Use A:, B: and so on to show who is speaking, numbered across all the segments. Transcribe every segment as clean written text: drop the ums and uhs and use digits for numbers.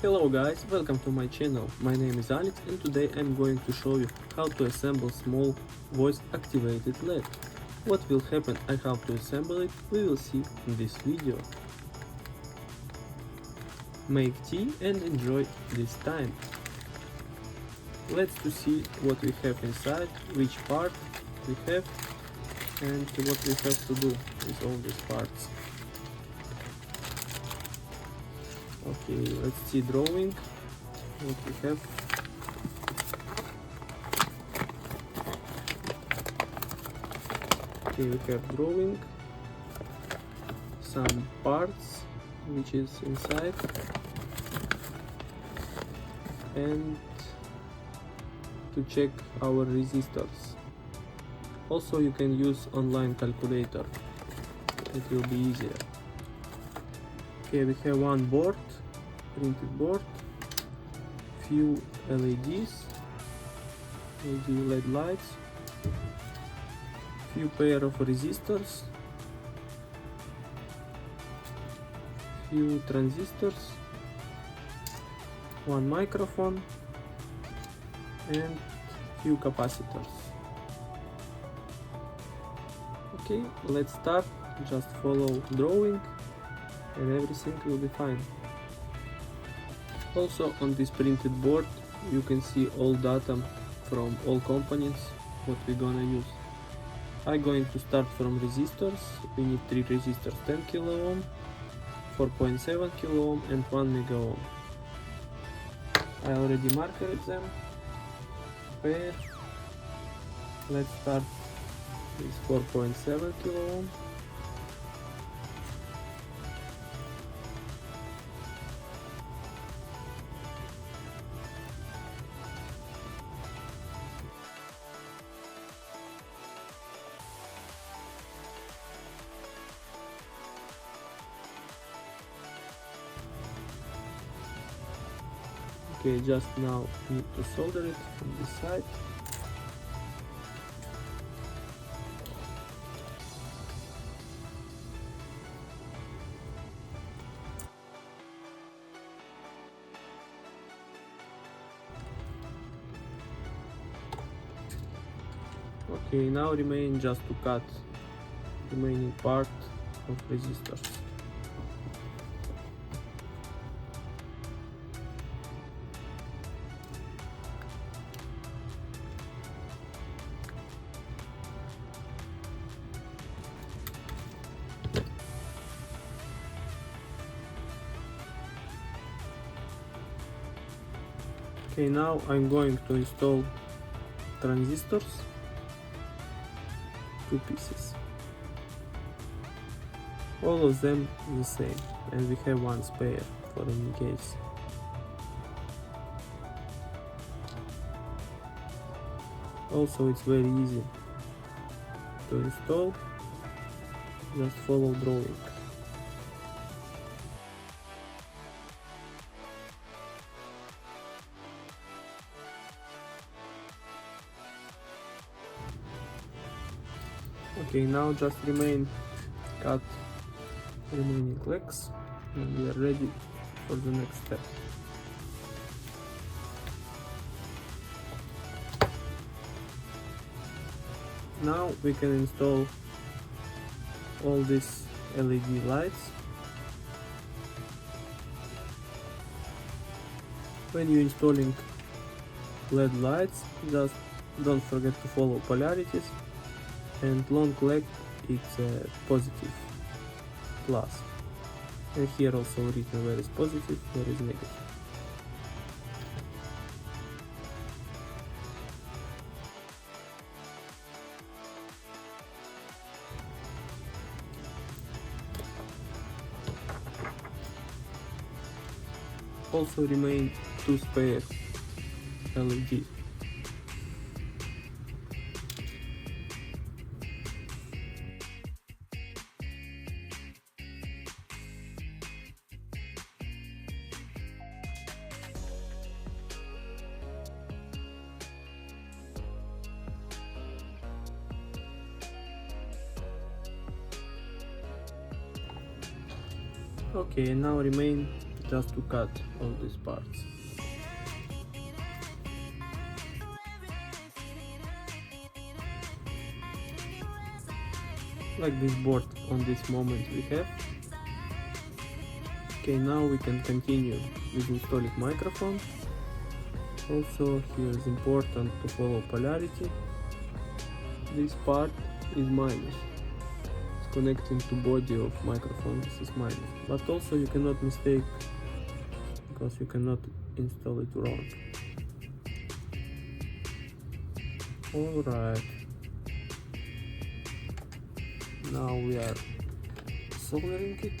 A: Hello guys, welcome to my channel. My name is Alex and today I'm going to show you how to assemble small voice activated LED. What will happen and how to assemble it we will see in this video. Make tea and enjoy this time. Let's to see what we have inside, which part we have and what we have to do with all these parts. Okay, let's see drawing, what we have. Okay, we have drawing, some parts which is inside, and to check our resistors. Also you can use online calculator, it will be easier. Okay, we have one board, printed board, few LEDs, LED lights, few pair of resistors, few transistors, one microphone and few capacitors. Okay, let's start. Just follow drawing and everything will be fine. Also on this printed board you can see all data from all components what we're gonna use. I'm going to start from resistors. We need 3 resistors, 10 kilo ohm, 4.7 kilo ohm and 1 mega ohm. I already marked them. Pair. Let's start with 4.7 kilo ohm. Okay, just now need to solder it from this side. Okay, now remain just to cut remaining part of resistors. Okay, now I'm going to install transistors, 2 pieces. All of them the same, and we have one spare for any case. Also it's very easy to install, just follow drawing. Okay, now just remain cut remaining legs and we are ready for the next step. Now we can install all these LED lights. When you're installing LED lights, just don't forget to follow polarities, and long leg it's a positive plus, and here also written where is positive, where is negative. Also remain 2 spare LEDs. Okay, now remain just to cut all these parts. Like this board on this moment we have. Okay, now we can continue with installing microphone. Also here is important to follow polarity. This part is minus. It's connecting to body of microphone, this is minus. But also you cannot mistake, because you cannot install it wrong. Alright. Now we are soldering it.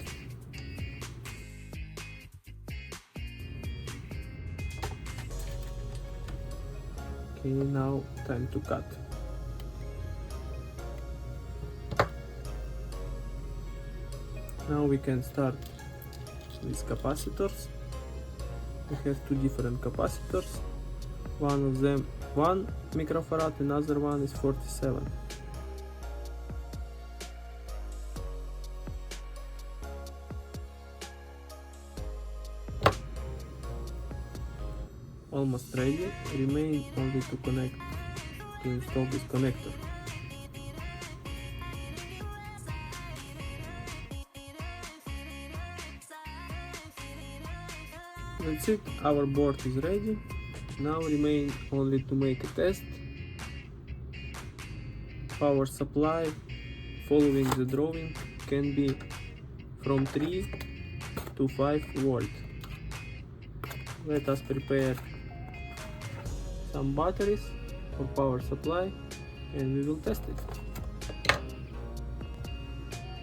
A: Okay, now time to cut. Now we can start with capacitors. We have two different capacitors. One of them 1 microfarad, another one is 47. Almost ready, remain only to install this connector. That's it, our board is ready. Now remain only to make a test. Power supply, following the drawing, can be from 3 to 5 volt. Let us prepare some batteries for power supply and we will test it.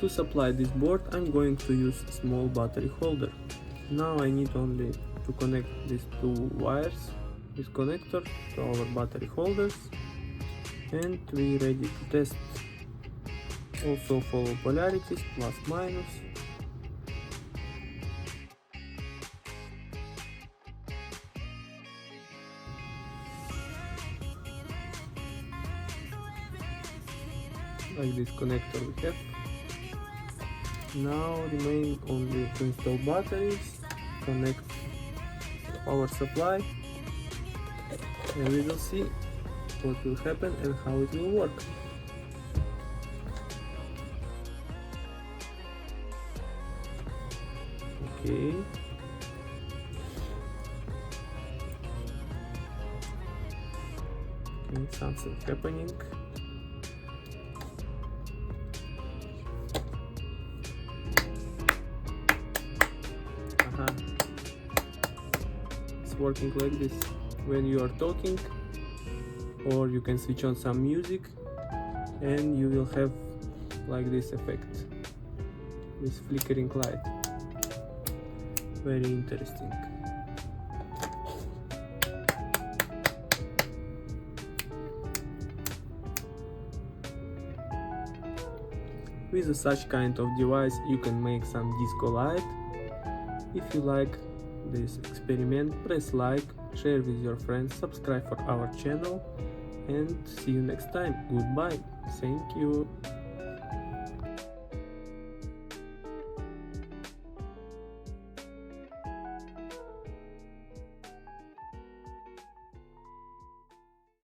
A: To supply this board I'm going to use a small battery holder. Now I need only to connect these two wires, this connector, to our battery holders, and we ready to test. Also follow polarities, plus minus. Like this connector we have. Now remain only to install batteries, connect power supply, and we will see what will happen and how it will work. Okay. Okay, something happening. It's working like this when you are talking, or you can switch on some music and you will have like this effect with flickering light. Very interesting. With such kind of device you can make some disco light. If you like this experiment, press like, share with your friends, subscribe for our channel, and see you next time. Goodbye. Thank you.